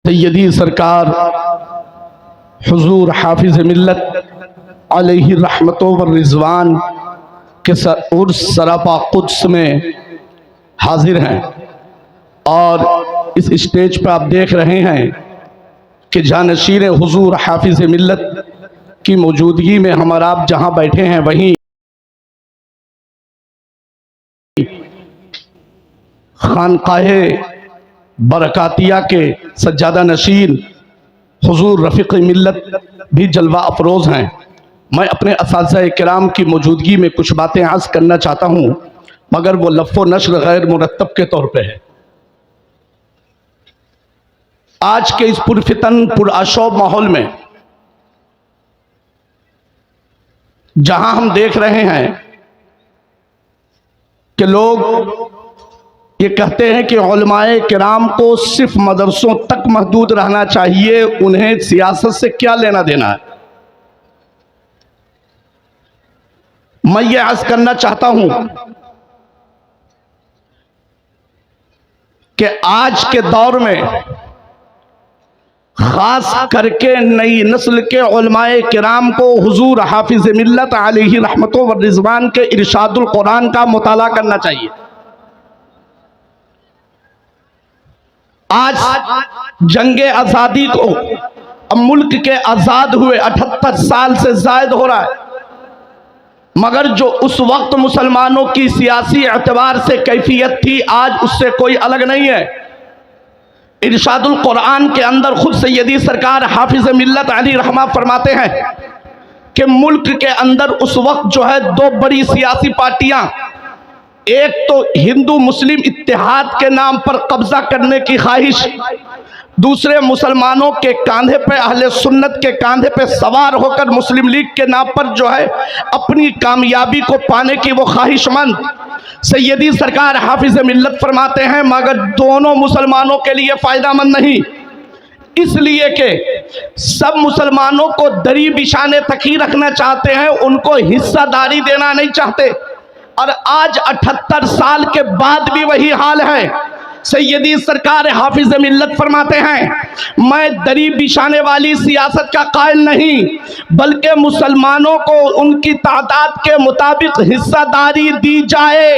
سیدی سرکار حضور حافظ ملت علیہ رحمت و رضوان کے عرس سراپا قدس میں حاضر ہیں، اور اس اسٹیج پہ آپ دیکھ رہے ہیں کہ جانشین حضور حافظ ملت کی موجودگی میں ہم اور آپ جہاں بیٹھے ہیں وہیں خانقاہ برکاتیہ کے سجادہ نشین حضور رفیق ملت بھی جلوہ افروز ہیں۔ میں اپنے اساتذہ کرام کی موجودگی میں کچھ باتیں عرض کرنا چاہتا ہوں، مگر وہ لف و نشر غیر مرتب کے طور پہ ہے۔ آج کے اس پرفتن پرآشوب ماحول میں جہاں ہم دیکھ رہے ہیں کہ لوگ یہ کہتے ہیں کہ علماء کرام کو صرف مدرسوں تک محدود رہنا چاہیے، انہیں سیاست سے کیا لینا دینا ہے۔ میں یہ عرض کرنا چاہتا ہوں کہ آج کے دور میں خاص کر کے نئی نسل کے علماء کرام کو حضور حافظ ملت علیہ رحمت و رضوان کے ارشاد القرآن کا مطالعہ کرنا چاہیے۔ آج جنگ آزادی کو ملک کے آزاد ہوئے 78 سال سے زائد ہو رہا ہے، مگر جو اس وقت مسلمانوں کی سیاسی اعتبار سے کیفیت تھی آج اس سے کوئی الگ نہیں ہے۔ ارشاد القرآن کے اندر خود سیدی سرکار حافظ ملت علی رحمہ فرماتے ہیں کہ ملک کے اندر اس وقت جو ہے دو بڑی سیاسی پارٹیاں، ایک تو ہندو مسلم اتحاد کے نام پر قبضہ کرنے کی خواہش، دوسرے مسلمانوں کے کاندھے پہ اہل سنت کے کاندھے پہ سوار ہو کر مسلم لیگ کے نام پر جو ہے اپنی کامیابی کو پانے کی وہ خواہش مند۔ سیدی سرکار حافظ ملت فرماتے ہیں مگر دونوں مسلمانوں کے لیے فائدہ مند نہیں، اس لیے کہ سب مسلمانوں کو دری بچھانے تک ہی رکھنا چاہتے ہیں، ان کو حصہ داری دینا نہیں چاہتے، اور آج 78 سال کے بعد بھی وہی حال ہے۔ سیدی سرکار حافظ ملت فرماتے ہیں میں دری بچھانے والی سیاست کا قائل نہیں، بلکہ مسلمانوں کو ان کی تعداد کے مطابق حصہ داری دی جائے۔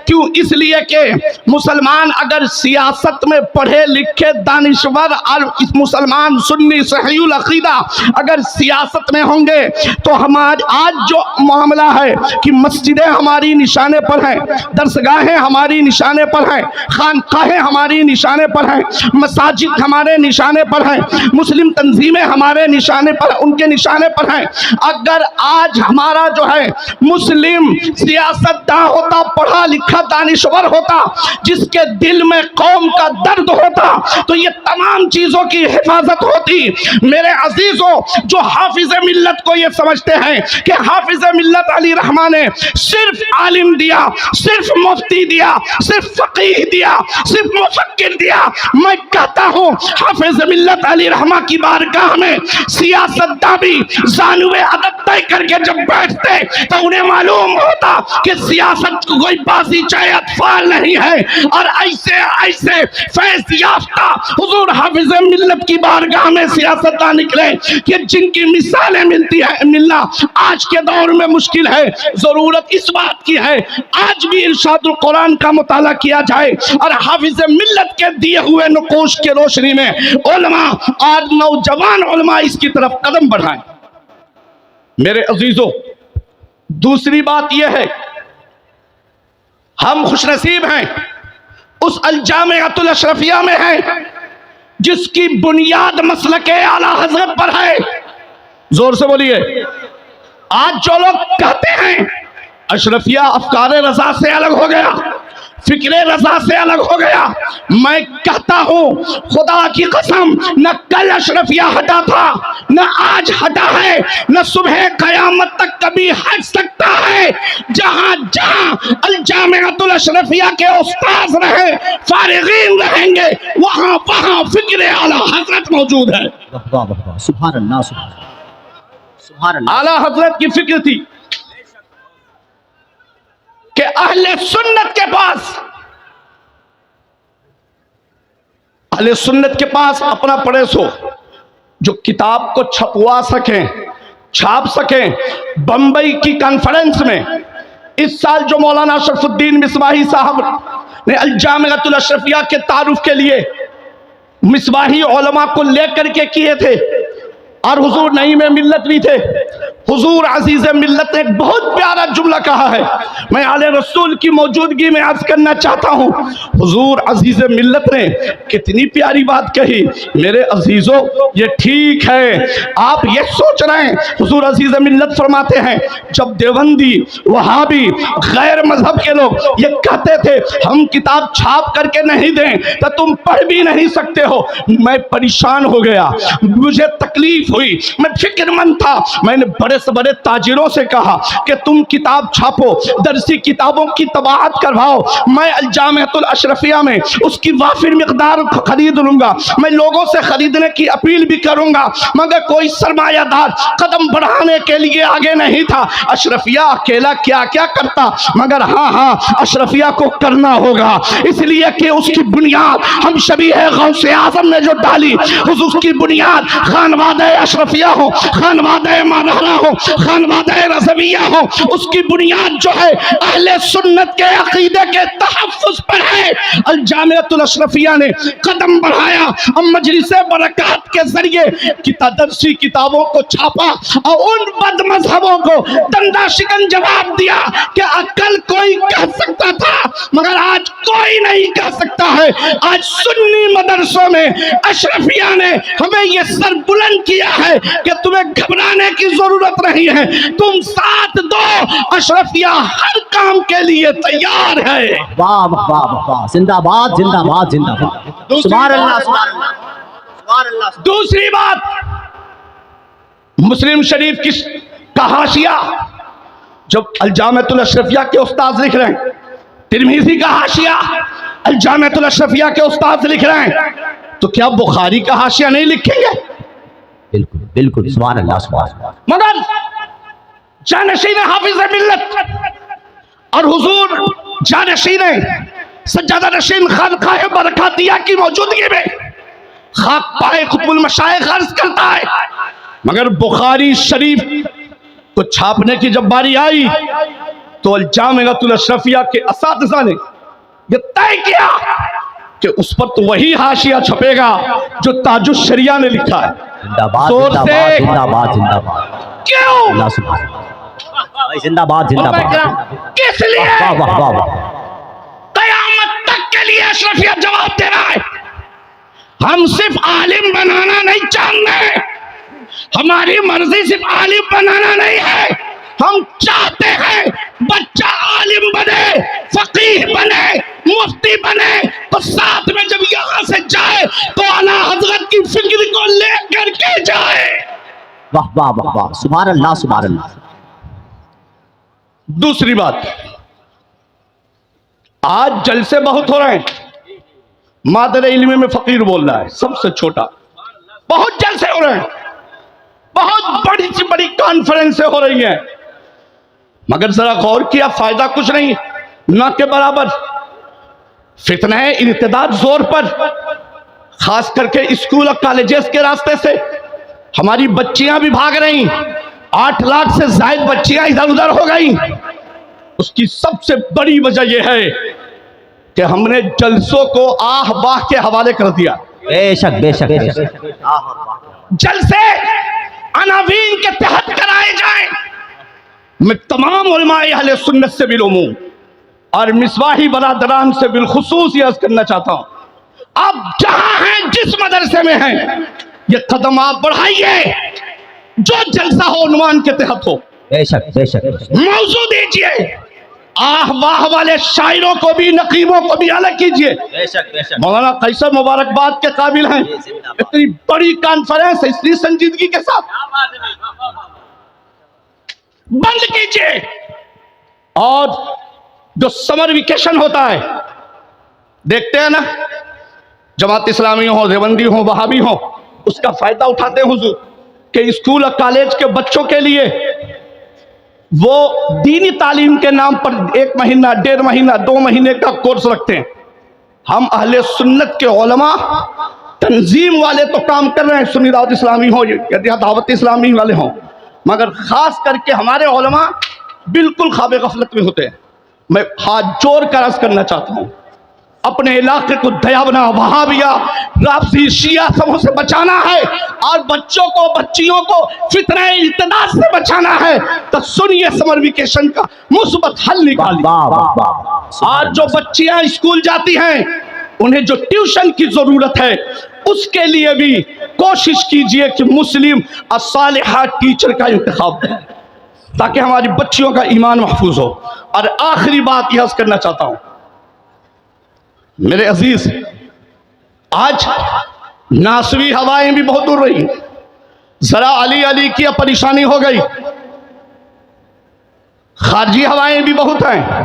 کیوں؟ اس لیے کہ مسلمان اگر سیاست میں پڑھے لکھے دانشور اور مسلمان سنی صحیح العقیدہ اگر سیاست میں ہوں گے تو ہمارے آج جو معاملہ ہے کہ مسجدیں ہماری نشانے پر ہیں، درسگاہیں ہماری نشانے پر ہیں، خانقاہیں ہماری نشانے پر ہیں، مساجد ہمارے نشانے پر ہیں، مسلم تنظیمیں ہمارے نشانے پر، ان کے نشانے پر ہیں۔ اگر آج ہمارا جو ہے مسلم سیاست داں ہوتا، پڑھا لکھا دانشور ہوتا، جس کے دل میں قوم کا درد ہوتا، تو یہ تمام چیزوں کی حفاظت ہوتی۔ میرے عزیزوں، جو حافظ ملت کو یہ سمجھتے ہیں کہ حافظ ملت علی رحمہ نے صرف عالم دیا، صرف مفتی دیا، صرف فقیہ دیا، صرف مفکر دیا، میں کہتا ہوں حافظ ملت علی رحمہ کی بارگاہ میں سیاست داں بھی زانوے ادب طے کر کے جب بیٹھتے تو انہیں معلوم ہوتا کہ سیاست کوئی بازی چاہے اطفال نہیں ہے، اور ایسے ایسے فیض یافتہ حضور حافظ ملت کی بارگاہ میں سیاستداں نکلے کہ جن کی مثالیں ملنا آج کے دور میں مشکل ہے۔ ضرورت اس بات کی ہے آج بھی ارشاد القرآن کا مطالعہ کیا جائے اور حافظ ملت کے دیے ہوئے نقوش کے روشنی میں علماء اور نوجوان علماء اس کی طرف قدم بڑھائیں۔ میرے عزیزوں، دوسری بات یہ ہے ہم خوش نصیب ہیں اس الجامعۃ الاشرفیہ میں ہیں جس کی بنیاد مسلک اعلیٰ حضرت پر ہے۔ زور سے بولیے۔ آج جو لوگ کہتے ہیں اشرفیہ افکار رضا سے الگ ہو گیا، فکر رضا سے الگ ہو گیا، میں کہتا ہوں خدا کی قسم نہ کل اشرفیہ ہٹا تھا، نہ آج ہٹا ہے، نہ صبح قیامت تک کبھی ہٹ سکتا ہے۔ جہاں جہاں الجامعۃ الاشرفیہ کے استاذ رہے، فارغین رہیں گے، وہاں وہاں فکر اعلیٰ حضرت موجود ہے۔ سبحان اللہ، سبحان اللہ۔ اعلیٰ حضرت کی فکر تھی کہ اہل سنت کے پاس اہل سنت کے پاس اپنا پریس ہو جو کتاب کو چھپوا سکیں، چھاپ سکیں۔ بمبئی کی کانفرنس میں اس سال جو مولانا شرف الدین مصباحی صاحب نے الجامعۃ الاشرفیہ کے تعارف کے لیے مصباحی علماء کو لے کر کے کیے تھے، اور حضور نعیم ملت بھی تھے، حضور عزیز ملت نے ایک بہت پیارا جملہ کہا ہے، میں آل رسول کی موجودگی میں عرض کرنا چاہتا ہوں۔ حضور عزیز ملت نے کتنی پیاری بات کہی، میرے عزیزوں یہ ٹھیک ہے، آپ یہ سوچ رہے ہیں، حضور عزیز ملت فرماتے ہیں جب دیوبندی وہابی غیر مذہب کے لوگ یہ کہتے تھے ہم کتاب چھاپ کر کے نہیں دیں تو تم پڑھ بھی نہیں سکتے ہو، میں پریشان ہو گیا، مجھے تکلیف ہوئی، میں فکر مند تھا، میں نے بڑے سے بڑے تاجروں سے کہا کہ تم کتاب چھاپو، درسی کتابوں کی طباعت کرواؤ، میں الجامعۃ الاشرفیہ میں اس کی وافر مقدار خرید لوں گا، میں لوگوں سے خریدنے کی اپیل بھی کروں گا، مگر کوئی سرمایہ دار قدم بڑھانے کے لیے آگے نہیں تھا۔ اشرفیہ اکیلا کیا کیا کرتا، مگر ہاں اشرفیہ کو کرنا ہوگا، اس لیے کہ اس کی بنیاد ہم شبیہ غوث اعظم نے جو ڈالی، اس کی بنیاد خانوادہ اشرفیہ ہو، خانوادہ مانہرہ ہو، خانوادہ رضویہ ہو، اس کی بنیاد جو ہے اہل سنت کے عقیدے کے تحفظ پر ہے۔ الجامعۃ الاشرفیہ نے قدم بڑھایا اور مجلس برکات کے ذریعے درسی کتابوں کو چھاپا اور ان بد مذہبوں کو دندہ شکن جواب دیا کہ عقل کوئی کہہ سکتا تھا مگر آج کوئی نہیں کہہ سکتا ہے۔ آج سنی مدرسوں میں اشرفیہ نے ہمیں یہ سر بلند کیا ہے کہ تمہیں گھبرانے کی ضرورت نہیں ہے، تم ساتھ دو، اشرفیہ ہر کام کے لیے تیار ہے۔ واہ واہ واہ واہ، زندہ باد زندہ باد زندہ باد، سبحان اللہ سبحان اللہ سبحان اللہ۔ دوسری بات، مسلم شریف کا حاشیہ جب الجامعۃ الاشرفیہ کے استاذ لکھ رہے ہیں، ترمذی کا حاشیہ الجامعۃ الاشرفیہ کے استاذ لکھ رہے ہیں، تو کیا بخاری کا حاشیہ نہیں لکھیں گے؟ بالکل بالکل، سبحان اللہ سبحان اللہ۔ مگر جانشین حافظ ملت اور حضور جانشین سجادہ نشین خانقاہ برکاتیہ کی موجودگی میں خاک پائے قطب المشائخ عرض کرتا ہے، مگر بخاری شریف کو چھاپنے کی جب باری آئی تو الجامعۃ الاشرفیہ کے اساتذہ نے یہ طے کیا کہ اس پر تو وہی حاشیہ چھپے گا جو تاج الشریعہ نے لکھا ہے۔ زندہ باد زور زندہ سے باد زندہ باد زندہ باد، کیوں؟ اللہ سبحان اللہ بھائی، زندہ باد زندہ باد، کس لیے؟ واہ واہ واہ واہ، قیامت تک کے لیے اشرفیہ جواب دے رہا ہے، ہم صرف عالم بنانا نہیں چاہتے، ہماری مرضی صرف عالم بنانا نہیں ہے، ہم چاہتے ہیں بچہ عالم بنے، فقیہ بنے، مفتی بنے، تو ساتھ میں جب یہاں سے جائے تو اعلیٰ حضرت کی فکر کو لے کر کے جائے۔ واہ واہ واہ واہ، سبحان اللہ سبحان اللہ۔ دوسری بات، آج جلسے بہت ہو رہے ہیں، مادر علمی میں فقیر بول رہا ہے، سب سے چھوٹا، بہت جلسے ہو رہے ہیں، بہت بڑی سی بڑی کانفرنسیں ہو رہی ہیں، مگر ذرا غور کیا فائدہ کچھ نہیں، نہ کے برابر فتنہ ارتداد زور پر، خاص کر کے اسکول اور کالجز کے راستے سے ہماری بچیاں بھی بھاگ رہی، 8 لاکھ سے زائد بچیاں ادھر ادھر ہو گئی۔ اس کی سب سے بڑی وجہ یہ ہے کہ ہم نے جلسوں کو آہ باہ کے حوالے کر دیا۔ بے شک بے شک بے شک، جلسے عناوین کے تحت کرائے جائیں۔ میں تمام علماء اہل سنت سے بالعموم اور مصباحی برادران سے بالخصوص یہ عرض کرنا چاہتا ہوں، آپ جہاں ہیں، جس مدرسے میں ہیں، یہ قدم آپ بڑھائیے، جو جلسہ ہو عنوان کے تحت ہو، بے شک بے شک، موضوع دیجئے، آہ واہ والے شاعروں کو بھی، نقیبوں کو بھی الگ کیجئے۔ بے شک بے شک، مولانا قیصر مبارکباد کے قابل ہیں، اتنی بڑی کانفرنس اتنی سنجیدگی کے ساتھ بند کیجئے۔ اور جو سمر ویکیشن ہوتا ہے، دیکھتے ہیں نا، جماعت اسلامی ہو، دیوبندی ہو، وہابی ہو، اس کا فائدہ اٹھاتے ہیں حضور کہ اسکول اور کالج کے بچوں کے لیے وہ دینی تعلیم کے نام پر 1 مہینہ، 1.5 مہینہ، 2 مہینے کا کورس رکھتے ہیں۔ ہم اہل سنت کے علماء تنظیم والے تو کام کر رہے ہیں، سنی دعوت اسلامی ہو یا دعوت اسلامی والے ہوں، مگر خاص کر کے ہمارے علماء بالکل خواب غفلت میں ہوتے ہیں۔ میں ہاتھ جوڑ کر عرض کرنا چاہتا ہوں، اپنے علاقے کو دیابنا، وہابیہ، رافضی، شیعہ سبوں سے بچانا ہے، اور بچوں کو، بچیوں کو فتنہ ارتداد سے بچانا ہے، تو سنیے سمر ویکیشن کا مثبت حل نکالیے۔ آج جو بچیاں اسکول جاتی ہیں انہیں جو ٹیوشن کی ضرورت ہے، اس کے لیے بھی کوشش کیجئے کہ مسلم الصالحہ ٹیچر کا انتخاب دیں تاکہ ہماری بچیوں کا ایمان محفوظ ہو۔ اور آخری بات یہ عرض کرنا چاہتا ہوں، میرے عزیز، آج ناسوی ہوائیں بھی بہت دور رہی، ذرا علی علی کی اب پریشانی ہو گئی، خارجی ہوائیں بھی بہت ہیں،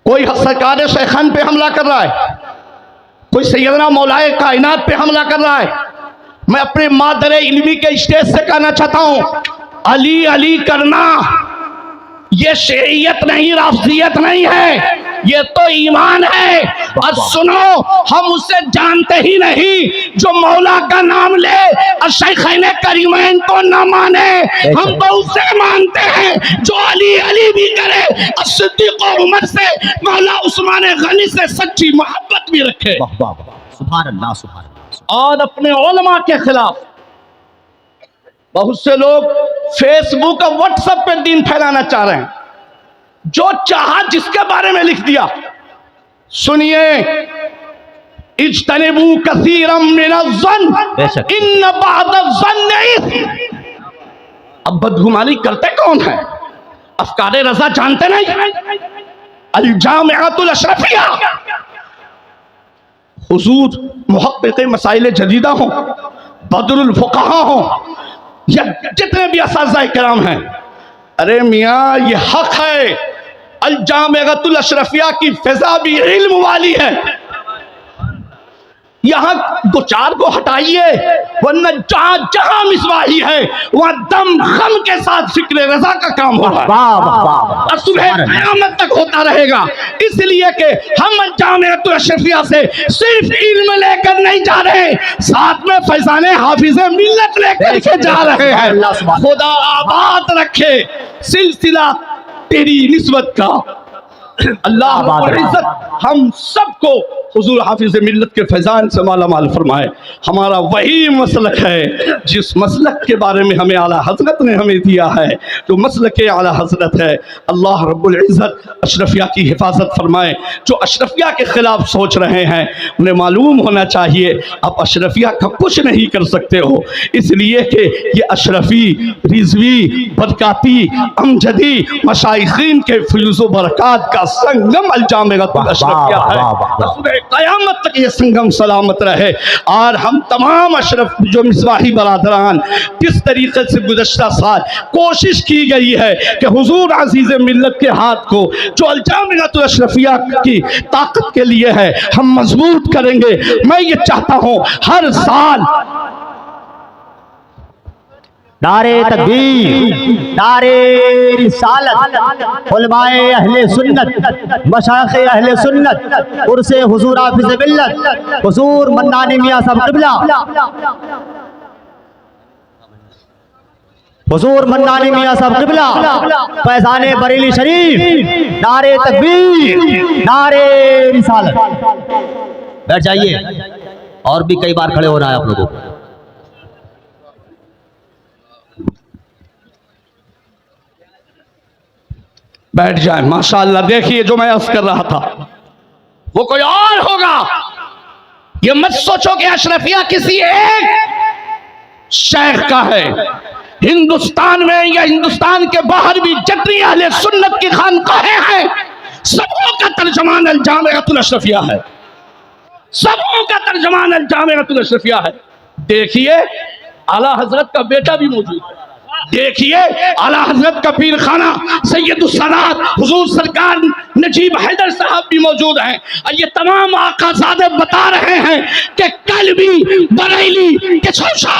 کوئی سرکار شیخان پہ حملہ کر رہا ہے، کوئی سیدنا مولائے کائنات پہ حملہ کر رہا ہے۔ میں اپنے مادر علمی کے اسٹیج سے کہنا چاہتا ہوں، علی علی کرنا یہ شیعیت نہیں، رافضیت نہیں ہے، یہ تو ایمان ہے۔ اور سنو، ہم اسے جانتے ہی نہیں جو مولا کا نام لے اور شیخین کریمین کو نہ مانے، ہم تو اسے مانتے ہیں جو علی علی بھی کرے اور صدیق و عمر سے، مولا عثمان غنی سے سچی محبت بھی رکھے، سبحان اللہ سبحان اللہ۔ اور اپنے علماء کے خلاف بہت سے لوگ فیس بک اور واٹس ایپ پہ دین پھیلانا چاہ رہے ہیں، جو چاہا جس کے بارے میں لکھ دیا۔ سنیے، اجتنبوا کثیرا من الظن ان بعض الظن اثم۔ اب بدگمانی کرتے کون ہیں؟ افکار رضا جانتے نہیں؟ الجامعۃ الاشرفیہ، حضور محقق مسائل جدیدہ ہوں، بدر الفقہاء ہوں، یا جتنے بھی اساتذہ کرام ہیں، ارے میاں یہ حق ہے، الجامعۃ الاشرفیہ کی فضا بھی علم والی ہے، یہاں دو چار کو ہٹائیے، ورنہ جہاں جہاں مصباحی ہے وہاں دم خم کے ساتھ فکر رضا کا کام ہو رہا ہے، اور صبح قیامت تک ہوتا رہے گا۔ اس لیے کہ ہم جامعۃ الاشرفیہ سے صرف علم لے کر نہیں جا رہے، ساتھ میں فیضان حافظ ملت لے کر کے جا رہے ہیں۔ خدا آباد رکھے سلسلہ تیری نسبت کا۔ اللہ رب العزت ہم سب کو حضور حافظ ملت کے فیضان سے مالا مال فرمائے۔ ہمارا وہی مسلک ہے جس مسلک کے بارے میں ہمیں اعلیٰ حضرت نے ہمیں دیا ہے، جو مسلک اعلیٰ حضرت ہے۔ اللہ رب العزت اشرفیہ کی حفاظت فرمائے۔ جو اشرفیہ کے خلاف سوچ رہے ہیں انہیں معلوم ہونا چاہیے اب اشرفیہ کا کچھ نہیں کر سکتے ہو، اس لیے کہ یہ اشرفی، رضوی، برکاتی، امجدی مشائخین کے فیوز و برکات کا سنگم الجامعۃ الاشرفیہ ہے۔ قیامت تک یہ سنگم سلامت رہے، اور ہم تمام اشرف جو مصباحی برادران کس طریقے سے گزشتہ سال کوشش کی گئی ہے کہ حضور عزیز ملت کے ہاتھ کو جو الجامعۃ الاشرفیہ کی طاقت کے لیے ہے ہم مضبوط کریں گے۔ میں یہ چاہتا ہوں ہر سال نعرے تکبیر، نعرے رسالت، علماء اہل سنت، مشائخ اہل سنت، عرس حضور حافظ ملت حضور منانی میاں صاحب قبلہ، حضور منانی میاں صاحب قبلہ، فیضان بریلی شریف، نعرے تکبیر، نعرے رسالت۔ بیٹھ جائیے، اور بھی کئی بار کھڑے ہونا ہے آپ لوگوں کو۔ بیٹھ جائیں۔ ماشاءاللہ دیکھیے جو میں عرض کر رہا تھا وہ کوئی اور ہوگا۔ یہ مت سوچو کہ اشرفیہ کسی ایک شیخ کا ہے، ہندوستان میں یا ہندوستان کے باہر بھی جتنی اہل سنت کی خانقاہیں ہیں سبوں کا ترجمان الجامعۃ الاشرفیہ ہے، سبوں کا ترجمان الجامعۃ الاشرفیہ ہے۔ دیکھیے اعلیٰ حضرت کا بیٹا بھی موجود ہے، دیکھیے اعلیٰ حضرت کا پیر خانہ سید السادات حضور سرکار نجیب حیدر صاحب بھی موجود ہیں، اور یہ تمام آقا زادے بتا رہے ہیں کہ کل بھی بریلی کے شوشہ